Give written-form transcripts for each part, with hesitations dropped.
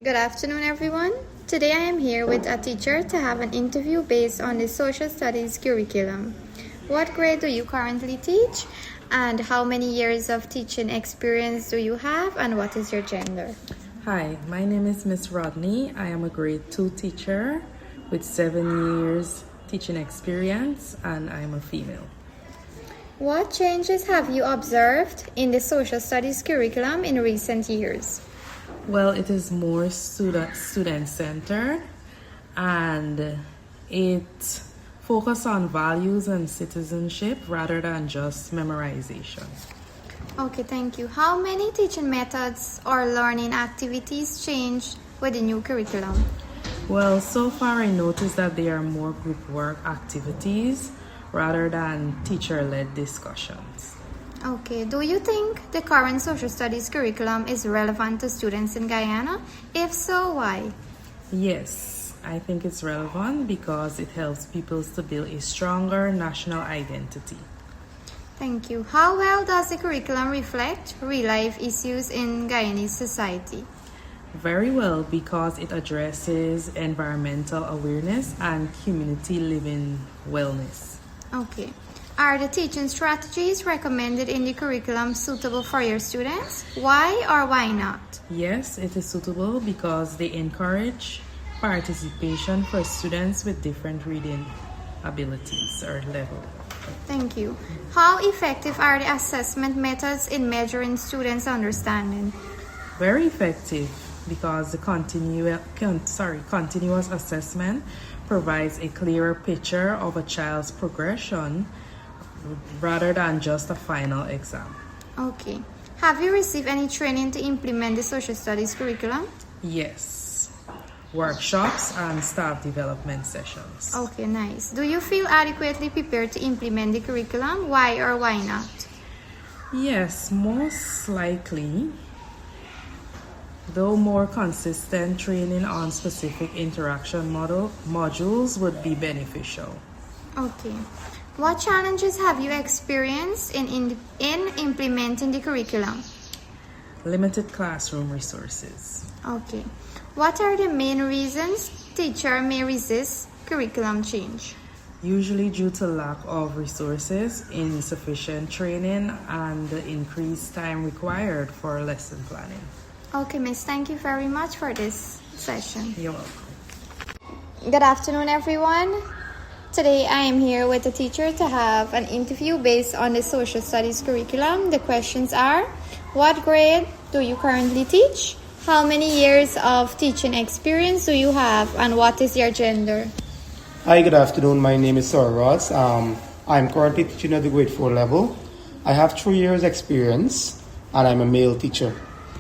Good afternoon, everyone. Today I am here with a teacher to have an interview based on the social studies curriculum. What grade do you currently teach, and how many years of teaching experience do you have, and what is your gender? Hi, my name is Miss Rodney. I am a grade 2 teacher with 7 years teaching experience, and I am a female. What changes have you observed in the social studies curriculum in recent years? Well, it is more student-centered, and it focuses on values and citizenship rather than just memorization. Okay, thank you. How many teaching methods or learning activities changed with the new curriculum? Well, so far I noticed that there are more group work activities rather than teacher-led discussions. Okay, do you think the current social studies curriculum is relevant to students in Guyana? If so, why? Yes, I think it's relevant because it helps people to build a stronger national identity. Thank you. How well does the curriculum reflect real-life issues in Guyanese society? Very well, because it addresses environmental awareness and community living wellness. Okay. Are the teaching strategies recommended in the curriculum suitable for your students? Why or why not? Yes, it is suitable because they encourage participation for students with different reading abilities or level. Thank you. How effective are the assessment methods in measuring students' understanding? Very effective because the continuous assessment provides a clearer picture of a child's progression rather than just a final exam. Okay. Have you received any training to implement the social studies curriculum? Yes, workshops and staff development sessions. Okay, nice. Do you feel adequately prepared to implement the curriculum? Why or why not? Yes, most likely, though more consistent training on specific interaction modules would be beneficial. Okay. What challenges have you experienced in implementing the curriculum? Limited classroom resources. Okay. What are the main reasons teacher may resist curriculum change? Usually due to lack of resources, insufficient training, and the increased time required for lesson planning. Okay, Miss, thank you very much for this session. You're welcome. Good afternoon, everyone. Today I am here with a teacher to have an interview based on the social studies curriculum. The questions are: what grade do you currently teach? How many years of teaching experience do you have, and what is your gender? Hi, good afternoon. My name is Sir Ross. I'm currently teaching at the grade 4 level. I have 3 years experience and I'm a male teacher.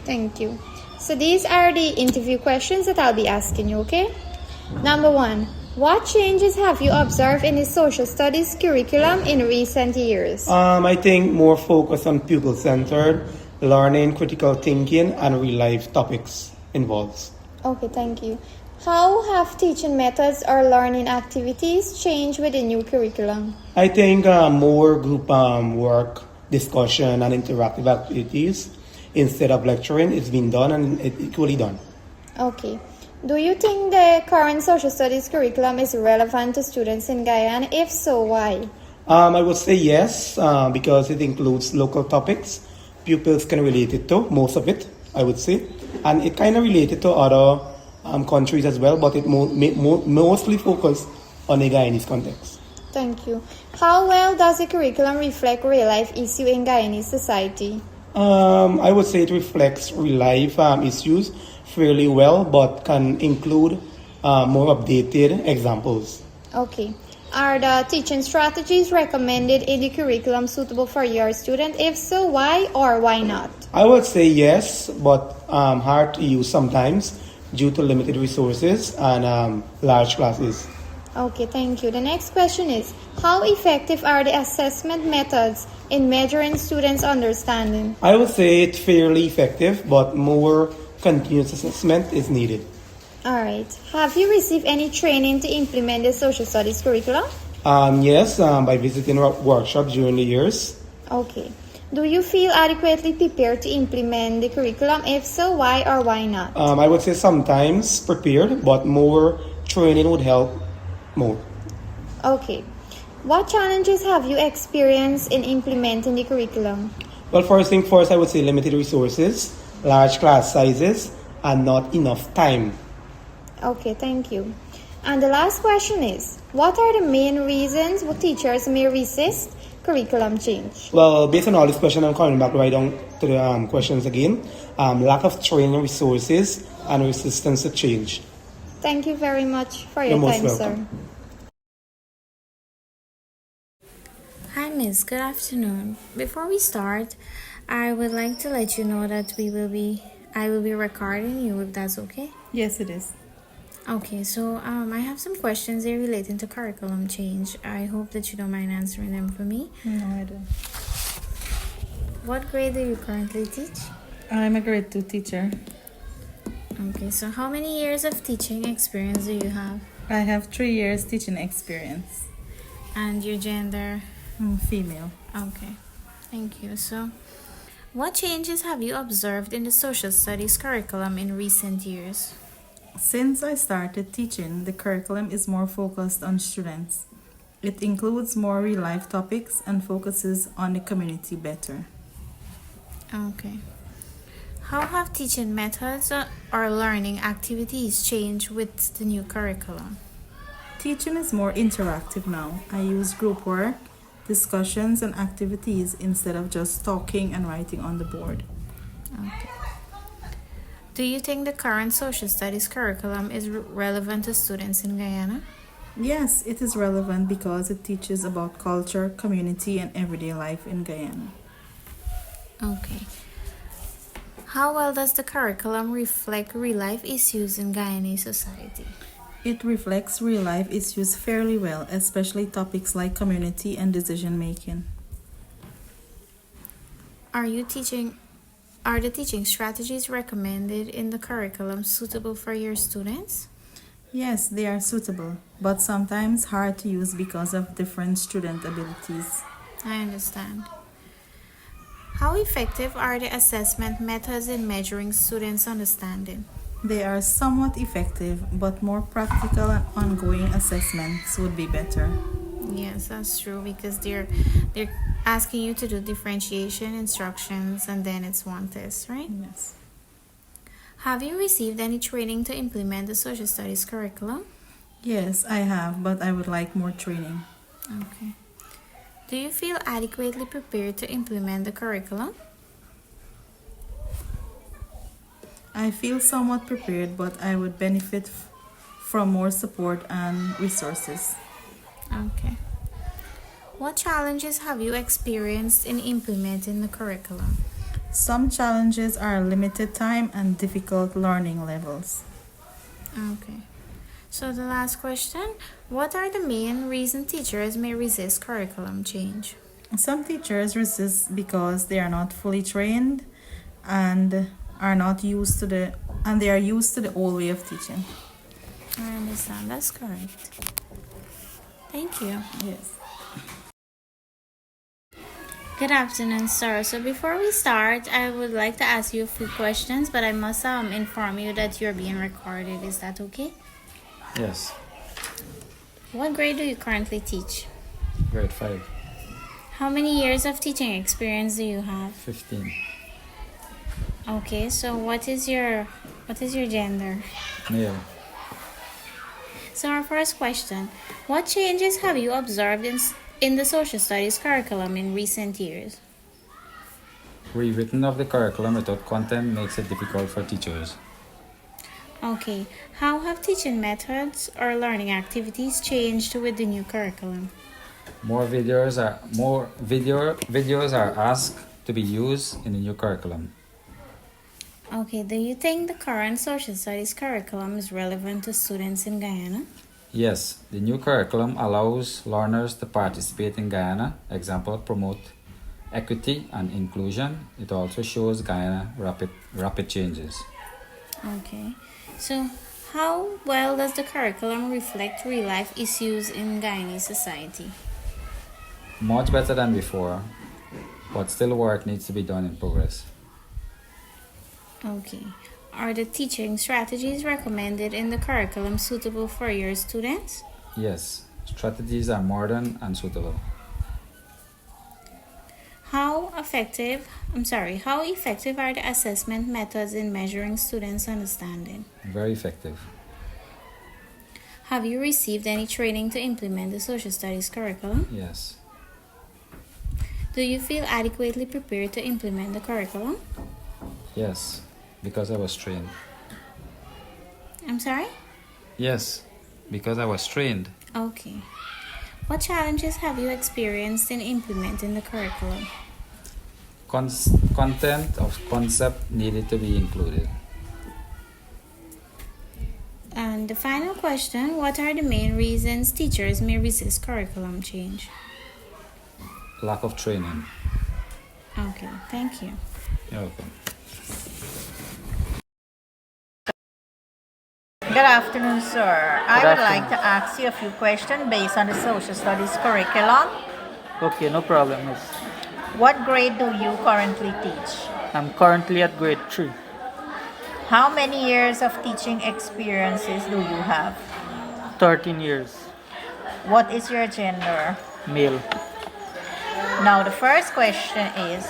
Thank you. So these are the interview questions that I'll be asking you, okay? Number 1. What changes have you observed in the social studies curriculum in recent years? I think more focus on pupil-centered learning, critical thinking, and real-life topics involved. Okay, thank you. How have teaching methods or learning activities changed with the new curriculum? I think more group work, discussion, and interactive activities instead of lecturing is being done and it's equally done. Okay. Do you think the current social studies curriculum is relevant to students in Guyana? If so, why? I would say yes, because it includes local topics. Pupils can relate it to, most of it, I would say. And it kind of related to other countries as well, but it mostly focused on the Guyanese context. Thank you. How well does the curriculum reflect real-life issue in Guyanese society? I would say it reflects real-life issues fairly well, but can include more updated examples. Okay. Are the teaching strategies recommended in the curriculum suitable for your student? If so, why or why not? I would say yes, but hard to use sometimes due to limited resources and large classes. Okay, thank you. The next question is, how effective are the assessment methods in measuring students' understanding? I would say it's fairly effective, but more continuous assessment is needed. All right. Have you received any training to implement the social studies curriculum? Yes, by visiting workshops during the years. Okay. Do you feel adequately prepared to implement the curriculum? If so, why or why not? I would say sometimes prepared, but more training would help more. Okay. What challenges have you experienced in implementing the curriculum? Well, first thing first, I would say limited resources, large class sizes, and not enough time. Okay, thank you. And the last question is, what are the main reasons why teachers may resist curriculum change? Well, based on all this question, I'm coming back right down to the questions again. Lack of training resources and resistance to change. Thank you very much for You're your most time, welcome. sir. Hi Miss, good afternoon. Before we start, I would like to let you know that I will be recording you if that's okay. Yes, it is. Okay, so I have some questions here relating to curriculum change. I hope that you don't mind answering them for me. No, I don't. What grade do you currently teach? I'm a grade 2 teacher. Okay, so how many years of teaching experience do you have? I have 3 years teaching experience. And your gender? I'm female. Okay, thank you. So, what changes have you observed in the social studies curriculum in recent years? Since I started teaching, the curriculum is more focused on students. It includes more real-life topics and focuses on the community better. Okay. How have teaching methods or learning activities changed with the new curriculum? Teaching is more interactive now. I use group work, discussions, and activities instead of just talking and writing on the board. Okay. Do you think the current social studies curriculum is relevant to students in Guyana? Yes, it is relevant because it teaches about culture, community, and everyday life in Guyana. Okay. How well does the curriculum reflect real-life issues in Guyanese society? It reflects real-life issues fairly well, especially topics like community and decision-making. Are the teaching strategies recommended in the curriculum suitable for your students? Yes, they are suitable, but sometimes hard to use because of different student abilities. I understand. How effective are the assessment methods in measuring students' understanding? They are somewhat effective, but more practical and ongoing assessments would be better. Yes, that's true because they're asking you to do differentiation instructions and then it's one test, right? Yes. Have you received any training to implement the social studies curriculum? Yes, I have, but I would like more training. Okay. Do you feel adequately prepared to implement the curriculum? I feel somewhat prepared, but I would benefit from more support and resources. Okay. What challenges have you experienced in implementing the curriculum? Some challenges are limited time and difficult learning levels. Okay. So the last question, what are the main reasons teachers may resist curriculum change? Some teachers resist because they are not fully trained and they are used to the old way of teaching. I understand, that's correct. Thank you. Yes. Good afternoon, sir. So before we start, I would like to ask you a few questions, but I must inform you that you're being recorded. Is that okay? Yes, What grade do you currently teach? grade 5, How many years of teaching experience do you have? 15, Okay, so what is your gender? male. So our first question, what changes have you observed in the social studies curriculum in recent years? Rewritten of the curriculum without content makes it difficult for teachers. Okay, how have teaching methods or learning activities changed with the new curriculum? More videos are asked to be used in the new curriculum. Okay, do you think the current social studies curriculum is relevant to students in Guyana? Yes, the new curriculum allows learners to participate in Guyana, example, promote equity and inclusion. It also shows Guyana rapid changes. Okay, so how well does the curriculum reflect real-life issues in Guyanese society? Much better than before. but still work needs to be done in progress. Okay. Are the teaching strategies recommended in the curriculum suitable for your students? Yes, strategies are modern and suitable. How effective are the assessment methods in measuring students' understanding? Very effective. Have you received any training to implement the social studies curriculum? Yes. Do you feel adequately prepared to implement the curriculum? Yes, because I was trained. I'm sorry? Yes, because I was trained. Okay. What challenges have you experienced in implementing the curriculum? Content of concept needed to be included. And the final question, what are the main reasons teachers may resist curriculum change? Lack of training. Okay, thank you. You're welcome. Good afternoon, sir. I would like to ask you a few questions based on the social studies curriculum. Okay, no problem, miss. What grade do you currently teach? I'm currently at grade 3. How many years of teaching experiences do you have? 13 years. What is your gender? Male. Now, the first question is,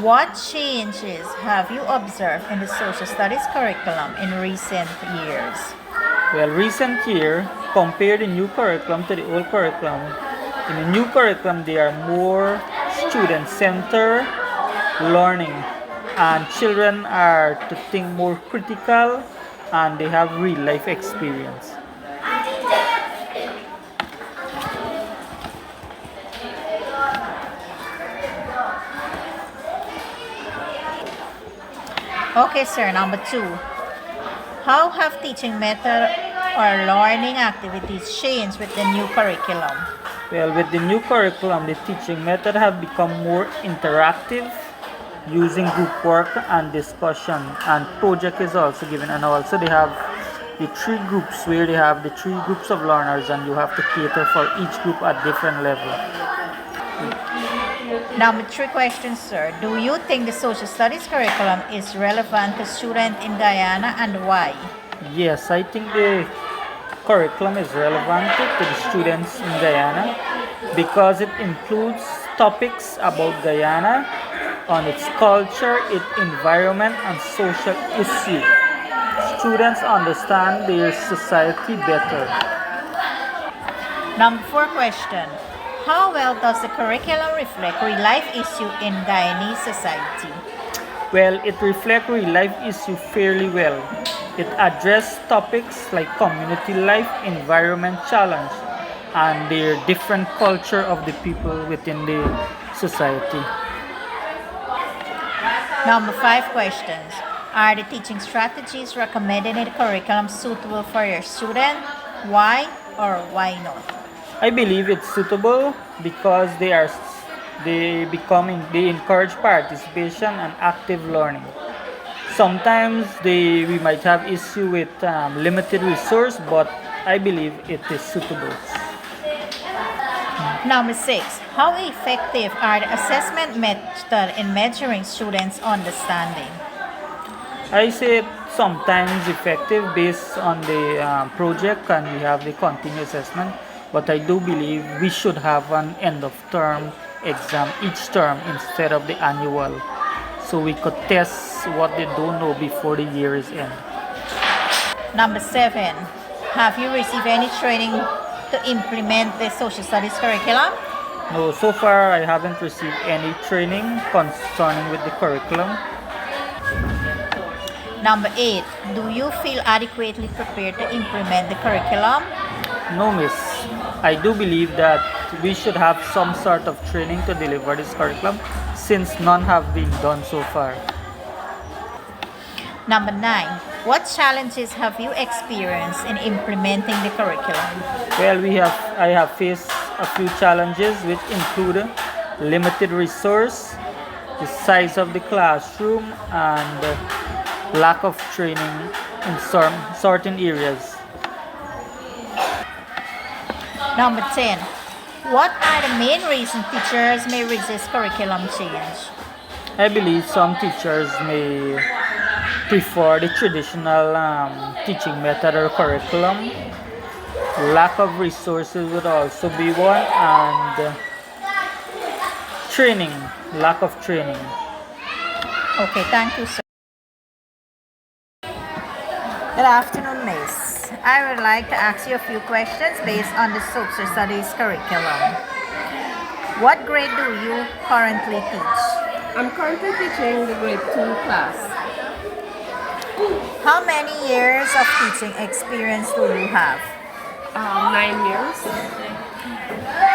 what changes have you observed in the social studies curriculum in recent years? Well, recent year, compare the new curriculum to the old curriculum. In the new curriculum, they are more student-centered learning, and children are to think more critical, and they have real-life experience. Okay, sir. Number 2. How have teaching method or learning activities changed with the new curriculum? Well, with the new curriculum, the teaching method have become more interactive, using group work and discussion, and project is also given, and also they have the 3 groups where they have the 3 groups of learners, and you have to cater for each group at different level. Number 3 question, sir. Do you think the social studies curriculum is relevant to students in Guyana, and why? Yes, I think the curriculum is relevant to the students in Guyana because it includes topics about Guyana on its culture, its environment, and social issues. Students understand their society better. Number 4 question. How well does the curriculum reflect real-life issue in Guyanese society? Well, it reflects real life issues fairly well. It addresses topics like community life, environment challenge, and the different culture of the people within the society. Number 5 questions. Are the teaching strategies recommended in the curriculum suitable for your student? Why or why not? I believe it's suitable because they encourage participation and active learning. Sometimes we might have issue with limited resource, but I believe it is suitable. Number 6. How effective are the assessment method in measuring students' understanding? I say sometimes effective based on the project, and we have the continuous assessment, but I do believe we should have an end of term exam each term instead of the annual, so we could test what they don't know before the year is end. Number 7. Have you received any training to implement the social studies curriculum? No, so far I haven't received any training concerning with the curriculum. Number 8. Do you feel adequately prepared to implement the curriculum? No, miss. I do believe that we should have some sort of training to deliver this curriculum since none have been done so far. Number 9. What challenges have you experienced in implementing the curriculum? Well, I have faced a few challenges which include limited resource, the size of the classroom, and lack of training in certain areas. Number 10. What are the main reasons teachers may resist curriculum change? I believe some teachers may prefer the traditional teaching method or curriculum. Lack of resources would also be one, and training, lack of training. Okay, thank you, sir. Good afternoon, Miss. I would like to ask you a few questions based on the social studies curriculum. What grade do you currently teach? I'm currently teaching the grade 2 class. How many years of teaching experience do you have? 9 years.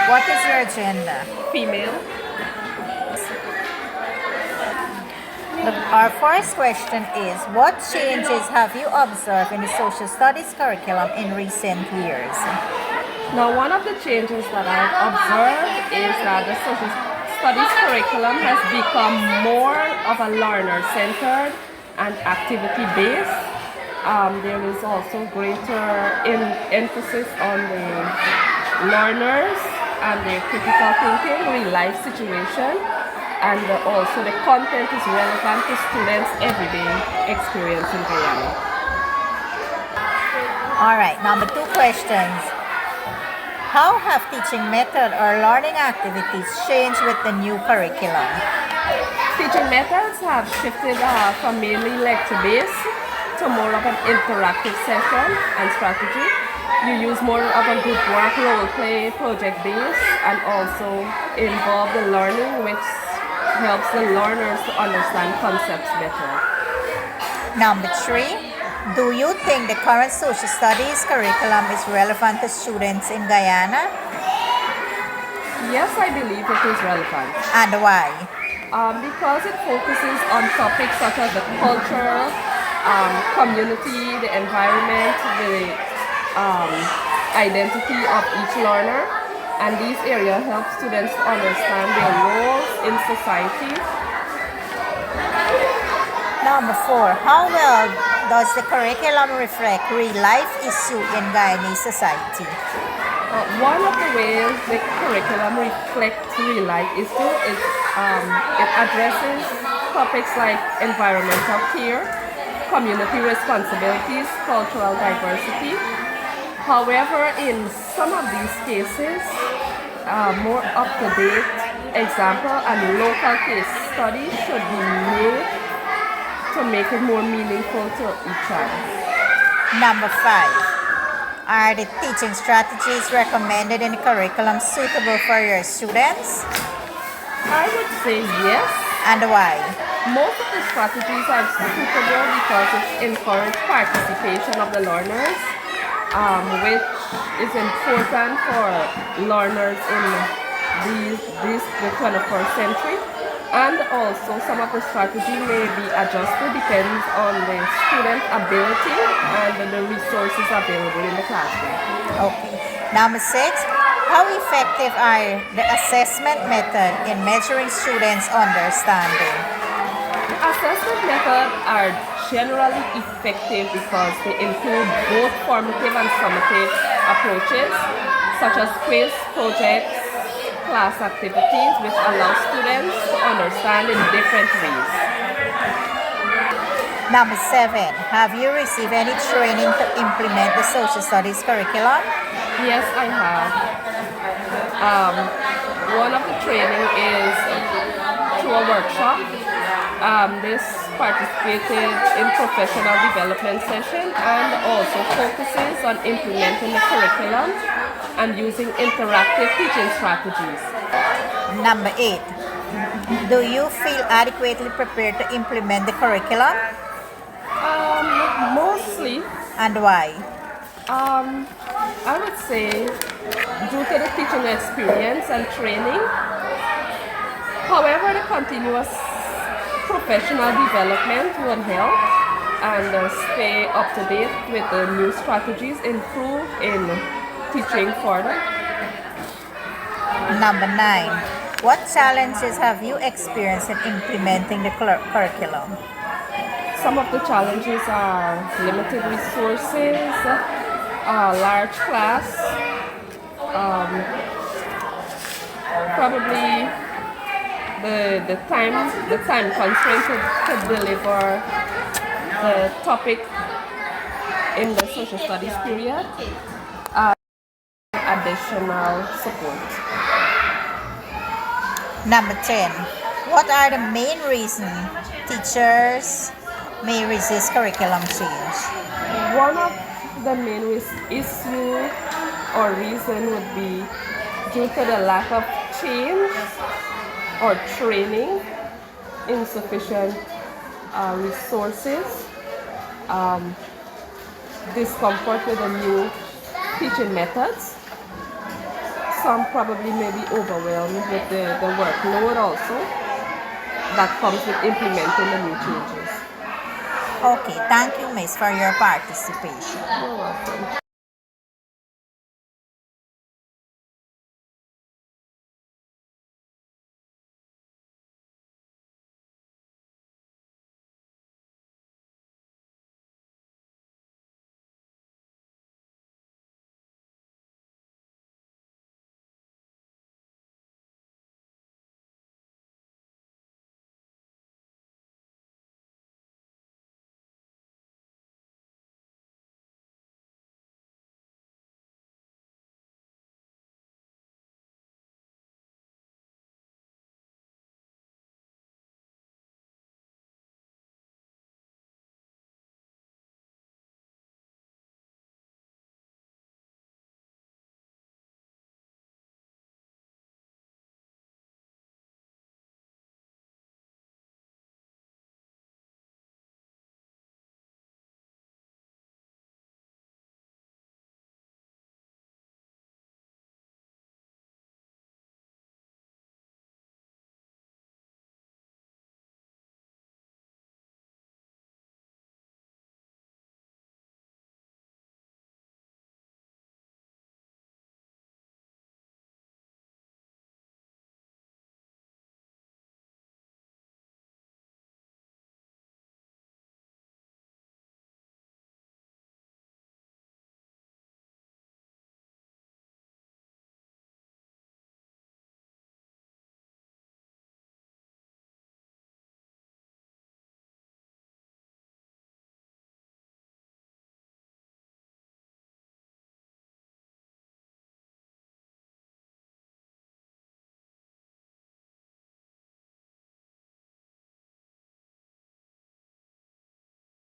What is your gender? Female. Our first question is, what changes have you observed in the social studies curriculum in recent years? Now, one of the changes that I've observed is that the social studies curriculum has become more of a learner-centered and activity-based. There is also greater emphasis on the learners and their critical thinking, real-life situation, and also the content is relevant to students' everyday experience in Guyana. All right, number 2 questions. How have teaching method or learning activities changed with the new curriculum? Teaching methods have shifted from mainly lecture-based to more of an interactive session and strategy. You use more of a group work, role play, project-based, and also involve the learning, which helps the learners to understand concepts better. Number 3, do you think the current social studies curriculum is relevant to students in Guyana? Yes, I believe it is relevant. And why? Because it focuses on topics such as the culture, community, the environment, the identity of each learner, and these areas help students to understand their roles in society. Number 4, how well does the curriculum reflect real-life issues in Guyanese society? One of the ways the curriculum reflects real-life issues is it addresses topics like environmental care, community responsibilities, cultural diversity. However, in some of these cases, more up-to-date example and local case studies should be made to make it more meaningful to each child. Number 5, are the teaching strategies recommended in the curriculum suitable for your students? I would say yes. And why? Most of the strategies are suitable because it encourages participation of the learners, which is important for learners in the 21st century. And also some of the strategy may be adjusted depends on the student ability and the resources available in the classroom. Okay. Number 6, how effective are the assessment method in measuring students' understanding? Assessment methods are generally effective because they include both formative and summative approaches, such as quiz, projects, class activities, which allow students to understand in different ways. Number 7, have you received any training to implement the social studies curriculum? Yes, I have. One of the training is through a workshop. This participated in professional development session and also focuses on implementing the curriculum and using interactive teaching strategies. Number 8, do you feel adequately prepared to implement the curriculum? Mostly, And why? I would say due to the teaching experience and training. However, the continuous professional development would help and stay up to date with the new strategies, improve in teaching further. Number 9, what challenges have you experienced in implementing the curriculum? Some of the challenges are limited resources, large class, probably the time constraint to deliver the topic in the social studies period, additional support. Number 10. What are the main reasons teachers may resist curriculum change? One of the main issue or reason would be due to the lack of change or training, insufficient resources, discomfort with the new teaching methods. Some probably may be overwhelmed with the workload also that comes with implementing the new changes. Okay, thank you, Miss, for your participation. You're welcome.